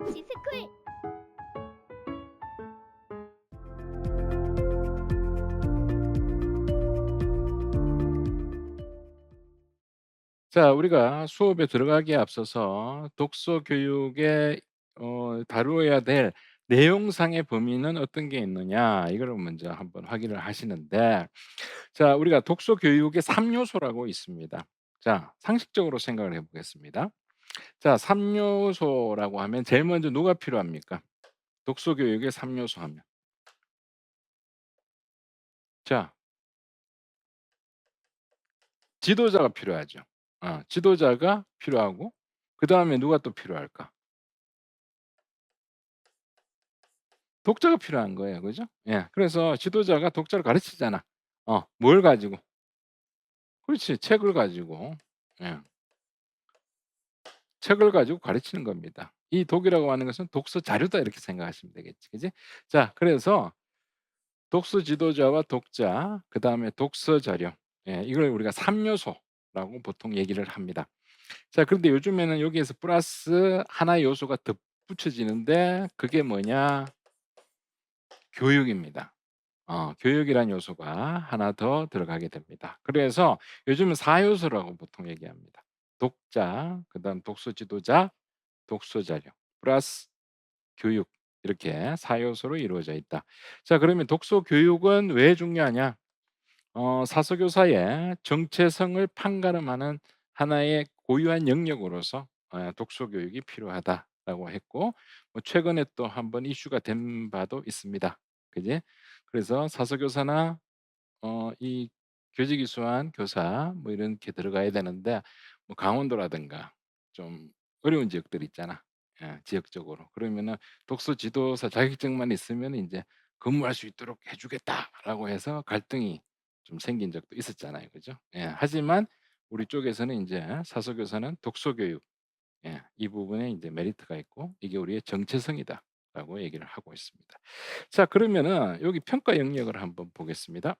지스쿨. 자, 우리가 수업에 들어가기에 앞서서 독서 교육에 다루어야 될 내용상의 범위는 어떤 게 있느냐 이거를 먼저 한번 확인을 하시는데, 자, 우리가 독서 교육의 3 요소라고 있습니다. 자, 상식적으로 생각을 해 보겠습니다. 자, 3 요소라고 하면 제일 먼저 누가 필요합니까? 독서 교육의 3 요소 하면. 자, 지도자가 필요하죠. 지도자가 필요하고, 그다음에 누가 또 필요할까? 독자가 필요한 거예요. 그죠? 예. 그래서 지도자가 독자를 가르치잖아. 뭘 가지고? 그렇지. 책을 가지고. 예. 책을 가지고 가르치는 겁니다. 이 독이라고 하는 것은 독서 자료다 이렇게 생각하시면 되겠지. 그지? 자, 그래서 독서 지도자와 독자, 그다음에 독서 자료. 예, 이걸 우리가 3 요소라고 보통 얘기를 합니다. 자, 그런데 요즘에는 여기에서 플러스 하나의 요소가 덧붙여지는데 그게 뭐냐? 교육입니다. 교육이란 요소가 하나 더 들어가게 됩니다. 그래서 요즘은 4 요소라고 보통 얘기합니다. 독자, 그다음 독서 지도자, 독서 자료, 플러스 교육, 이렇게 4 요소로 이루어져 있다. 자, 그러면 독서 교육은 왜 중요하냐? 사서교사의 정체성을 판가름하는 하나의 고유한 영역으로서 독서 교육이 필요하다라고 했고, 뭐 최근에 또 한번 이슈가 된 바도 있습니다. 그지? 그래서 사서교사나 이 교직이수한 교사 뭐 이렇게 들어가야 되는데, 뭐 강원도라든가 좀 어려운 지역들 있잖아. 예, 지역적으로. 그러면은 독서 지도사 자격증만 있으면 인제 "근무할 수 있도록 해 주겠다."라고 해서 갈등이 좀 생긴 적도 있었잖아요. 그죠? 예. 하지만 우리 쪽에서는 인제 사서교사는 독서 교육, 예, 이 부분에 인제 메리트가 있고 "이게 우리의 정체성이다."라고 얘기를 하고 있습니다. 자, 그러면은 여기 평가 영역을 한번 보겠습니다.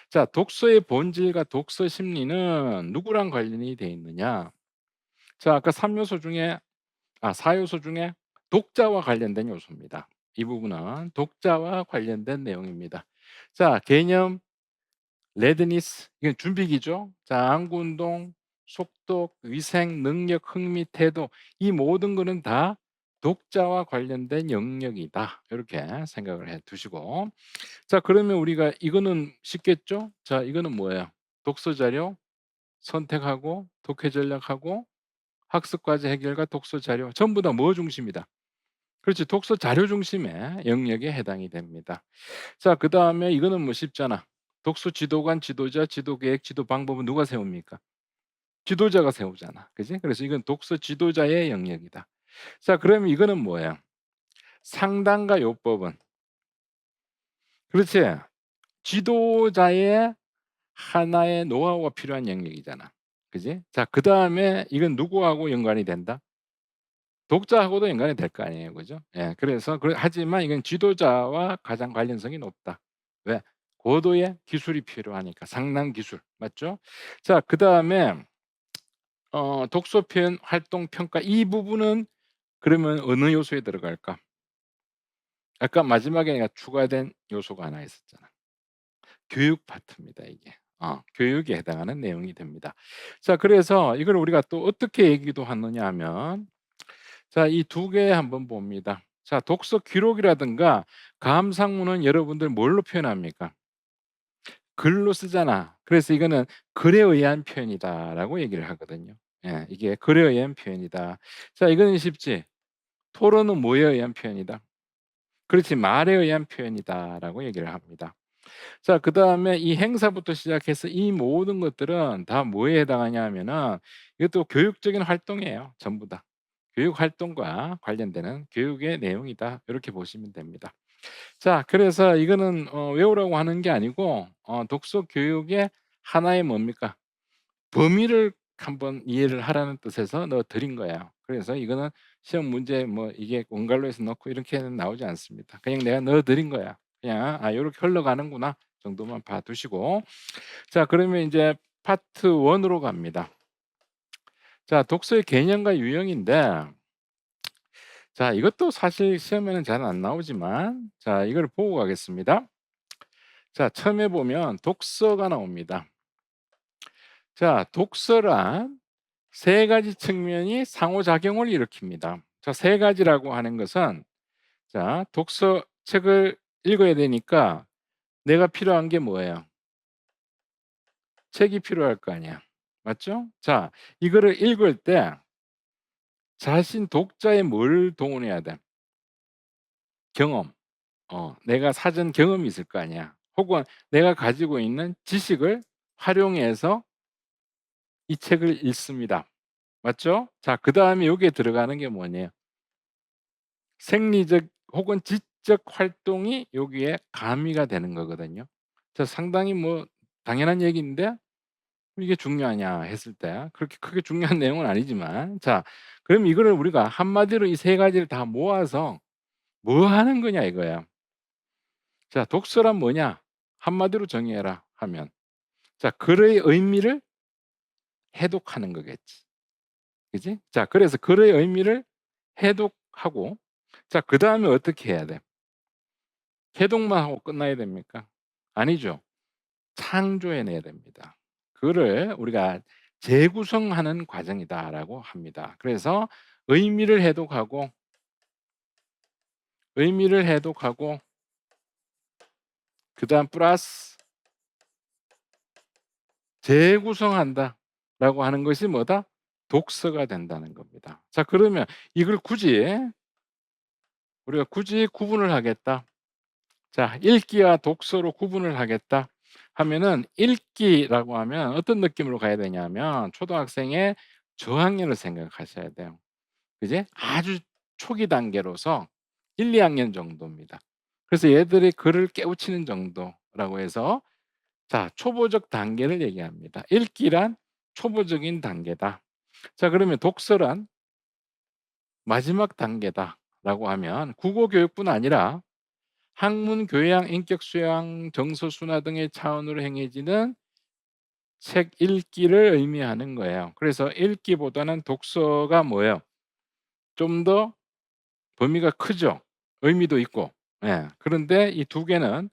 자, 독서의 본질과 독서 심리는 누구랑 관련이 돼 있느냐? 자, 아까 3 요소 중에 4 요소 중에 독자와 관련된 요소입니다. 이 부분은 독자와 관련된 내용입니다. 자, 개념, 레드니스, 이건 준비기죠. 자, 안구 운동, 속독, 위생, 능력, 흥미, 태도, 이 모든 거는 다 독자와 관련된 영역이다. 이렇게 생각을 해 두시고, 자, 그러면 우리가 이거는 쉽겠죠? 자, 이거는 뭐예요? 독서 자료 선택하고 독해 전략하고 학습 과제 해결과 독서 자료, 전부 다 뭐 중심이다? 그렇지. 독서 자료 중심의 영역에 해당이 됩니다. 자, 그다음에 이거는 뭐 쉽잖아. 독서 지도관, 지도자, 지도 계획, 지도 방법은 누가 세웁니까? 지도자가 세우잖아. 그지? 그래서 이건 독서 지도자의 영역이다. 자, 그러면 이거는 뭐예요? 상담과 요법은, 그렇지. 지도자의 하나의 노하우가 필요한 영역이잖아. 그지? 자, 그다음에 이건 누구하고 연관이 된다? 독자하고도 연관이 될 거 아니에요. 그죠? 예. 그래서 하지만 이건 지도자와 가장 관련성이 높다. 왜? 고도의 기술이 필요하니까. 상당 기술. 맞죠? 자, 그다음에 독서 표현 활동 평가, 이 부분은 그러면 어느 요소에 들어갈까? 아까 마지막에 내가 추가된 요소가 하나 있었잖아. 교육 파트입니다 이게. 교육에 해당하는 내용이 됩니다. 자, 그래서 이걸 우리가 또 어떻게 얘기도 하느냐 하면, 자, 이 두 개 한번 봅니다. 자, 독서 기록이라든가 감상문은 여러분들 뭘로 표현합니까? 글로 쓰잖아. 그래서 이거는 "글에 의한 표현이다."라고 얘기를 하거든요. 예, 이게 "글에 의한 표현이다." 자, 이거는 쉽지. 토론은 뭐에 의한 표현이다? 그렇지, "말에 의한 표현이다."라고 얘기를 합니다. 자, 그다음에 이 행사부터 시작해서 이 모든 것들은 다 뭐에 해당하냐 하면은 이것도 교육적인 활동이에요, 전부 다. 교육 활동과 관련되는 교육의 내용이다. 이렇게 보시면 됩니다. 자, 그래서 이거는 외우라고 하는 게 아니고 독서 교육의 하나의 뭡니까? 범위를 한번 이해를 하라는 뜻에서 넣어 드린 거예요. 그래서 이거는 시험 문제 뭐 이게 원갈로에서 넣고 이렇게는 나오지 않습니다. 그냥 내가 넣어 드린 거야. 그냥 '아, 요렇게 흘러가는구나.' 정도만 봐 두시고, 자, 그러면 인제 파트 1 으로 갑니다. 자, 독서의 개념과 유형인데, 자, 이것도 사실 시험에는 잘 안 나오지만 자, 이걸 보고 가겠습니다. 자, 처음에 보면 독서가 나옵니다. 자, 독서란 세 가지 측면이 상호작용을 일으킵니다. 자, 세 가지라고 하는 것은 자, 독서 책을 읽어야 되니까 내가 필요한 게 뭐예요? 책이 필요할 거 아니야. 맞죠? 자, 이거를 읽을 때 자신 독자의 뭘 동원해야 돼? 경험. 내가 사전 경험이 있을 거 아니야. 혹은 내가 가지고 있는 지식을 활용해서 이 책을 읽습니다. 맞죠? 자, 그다음에 여기에 들어가는 게 뭐냐요? 생리적 혹은 지적 활동이 여기에 가미가 되는 거거든요. 자, 상당히 뭐 당연한 얘기인데 이게 중요하냐 했을 때 그렇게 크게 중요한 내용은 아니지만 자, 그럼 이거를 우리가 한마디로 이 세 가지를 다 모아서 뭐 하는 거냐 이거야. 자, 독서란 뭐냐? 한마디로 정의해라 하면 자, 글의 의미를 해독하는 거겠지. 그지? 자, 그래서 글의 의미를 해독하고 자, 그다음에 어떻게 해야 돼? 해독만 하고 끝나야 됩니까? 아니죠. 창조해내야 됩니다. 그를 우리가 재구성하는 과정이다라고 합니다. 그래서 의미를 해독하고 의미를 해독하고 그다음 플러스 재구성한다라고 하는 것이 뭐다? 독서가 된다는 겁니다. 자, 그러면 이걸 우리가 굳이 구분을 하겠다. 자, 읽기와 독서로 구분을 하겠다 하면은 읽기라고 하면 어떤 느낌으로 가야 되냐면 초등학생의 저학년을 생각하셔야 돼요. 그지? 아주 초기 단계로서 1-2 학년 정도입니다. 그래서 얘들이 글을 깨우치는 정도라고 해서 자, 초보적 단계를 얘기합니다. 읽기란 초보적인 단계다. 자, 그러면 독서란 마지막 단계다라고 하면 국어 교육뿐 아니라 학문, 교양, 인격 수양, 정서 순화 등의 차원으로 행해지는 책 읽기를 의미하는 거예요. 그래서 읽기보다는 독서가 뭐예요? 좀 더 범위가 크죠. 의미도 있고. 예. 그런데 이 두 개는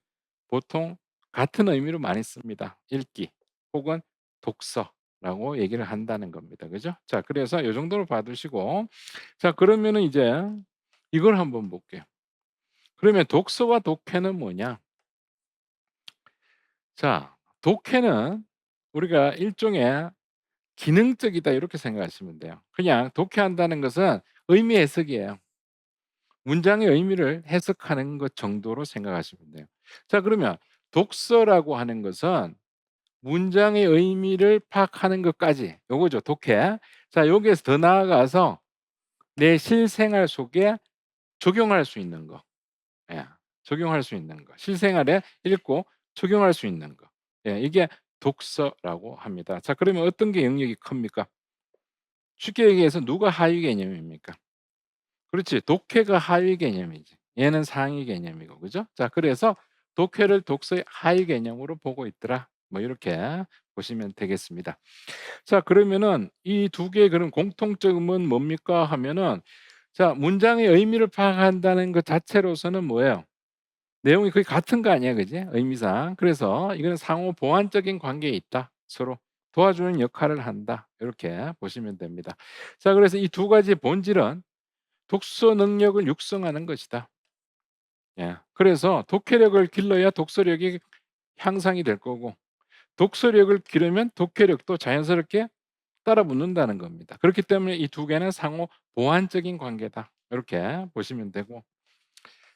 보통 같은 의미로 많이 씁니다. 읽기 혹은 독서라고 얘기를 한다는 겁니다. 그죠? 자, 그래서 요 정도로 봐 두시고 자, 그러면은 이제 이걸 한번 볼게요. 그러면 독서와 독해는 뭐냐? 자, 독해는 우리가 일종의 기능적이다 이렇게 생각하시면 돼요. 그냥 독해한다는 것은 의미 해석이에요. 문장의 의미를 해석하는 것 정도로 생각하시면 돼요. 자, 그러면 독서라고 하는 것은 문장의 의미를 파악하는 것까지 요거죠, 독해. 자, 여기에서 더 나아가서 내 실생활 속에 적용할 수 있는 거. 예. 적용할 수 있는 거. 실생활에 읽고 적용할 수 있는 거. 예, 이게 독서라고 합니다. 자, 그러면 어떤 게 영역이 큽니까? 쉽게 얘기해서 누가 하위 개념입니까? 그렇지. 독해가 하위 개념이지. 얘는 상위 개념이고. 그죠? 자, 그래서 독해를 독서의 하위 개념으로 보고 있더라. 뭐 이렇게 보시면 되겠습니다. 자, 그러면은 이 두 개의 그런 공통점은 뭡니까 하면은 자, 문장의 의미를 파악한다는 것 자체로서는 뭐예요? 내용이 거의 같은 거 아니야, 그지? 의미상. 그래서 이거는 상호 보완적인 관계에 있다. 서로 도와주는 역할을 한다. 이렇게 보시면 됩니다. 자, 그래서 이 두 가지의 본질은 독서 능력을 육성하는 것이다. 예. 그래서 독해력을 길러야 독서력이 향상이 될 거고 독서력을 기르면 독해력도 자연스럽게 따라 붙는다는 겁니다. 그렇기 때문에 이 두 개는 상호 보완적인 관계다. 이렇게 보시면 되고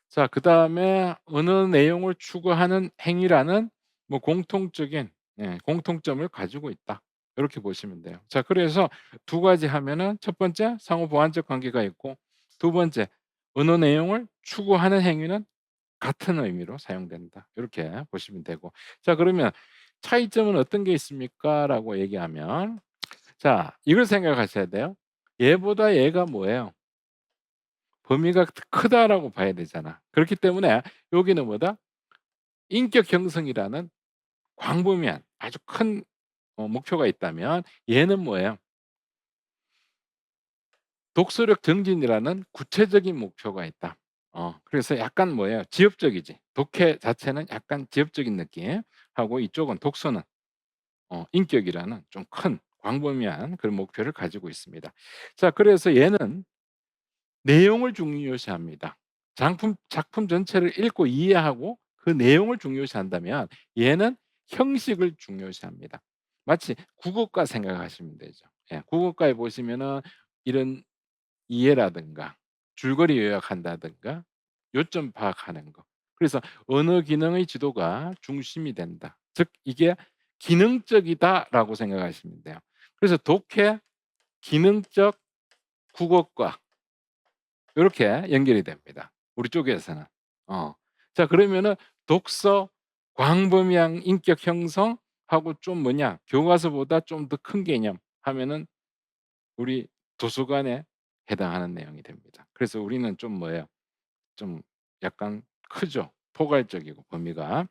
자, 그다음에 어느 내용을 추구하는 행위라는 뭐 공통적인 공통점을 가지고 있다. 이렇게 보시면 돼요. 자, 그래서 두 가지 하면은 첫 번째 상호 보완적 관계가 있고 두 번째 어느 내용을 추구하는 행위는 같은 의미로 사용된다. 이렇게 보시면 되고. 자, 그러면 차이점은 어떤 게 있습니까?라고 얘기하면 자, 이걸 생각하셔야 돼요. 얘보다 얘가 뭐예요? 범위가 크다라고 봐야 되잖아. 그렇기 때문에 여기는 뭐다? 인격 형성이라는 광범위한 아주 큰 목표가 있다면 얘는 뭐예요? 독서력 증진이라는 구체적인 목표가 있다. 그래서 약간 뭐예요? 지엽적이지. 독해 자체는 약간 지엽적인 느낌 하고 이쪽은 독서는 인격이라는 좀 큰 광범위한 그런 목표를 가지고 있습니다. 자 그래서 얘는 내용을 중요시합니다. 장품 작품 전체를 읽고 이해하고 그 내용을 중요시한다면 얘는 형식을 중요시합니다. 마치 국어과 생각하시면 되죠. 예. 국어과에 보시면은 이런 이해라든가 줄거리 요약한다든가 요점 파악하는 거. 그래서 언어 기능의 지도가 중심이 된다. 즉 이게 기능적이다라고 생각하시면 돼요. 그래서 독해, 기능적, 국어과 요렇게 연결이 됩니다, 우리 쪽에서는. 어. 자 그러면은 독서, 광범위한 인격 형성하고 좀 뭐냐 교과서보다 좀 더 큰 개념 하면은 우리 도서관에 해당하는 내용이 됩니다. 그래서 우리는 좀 뭐예요? 좀 약간 크죠. 포괄적이고 범위가.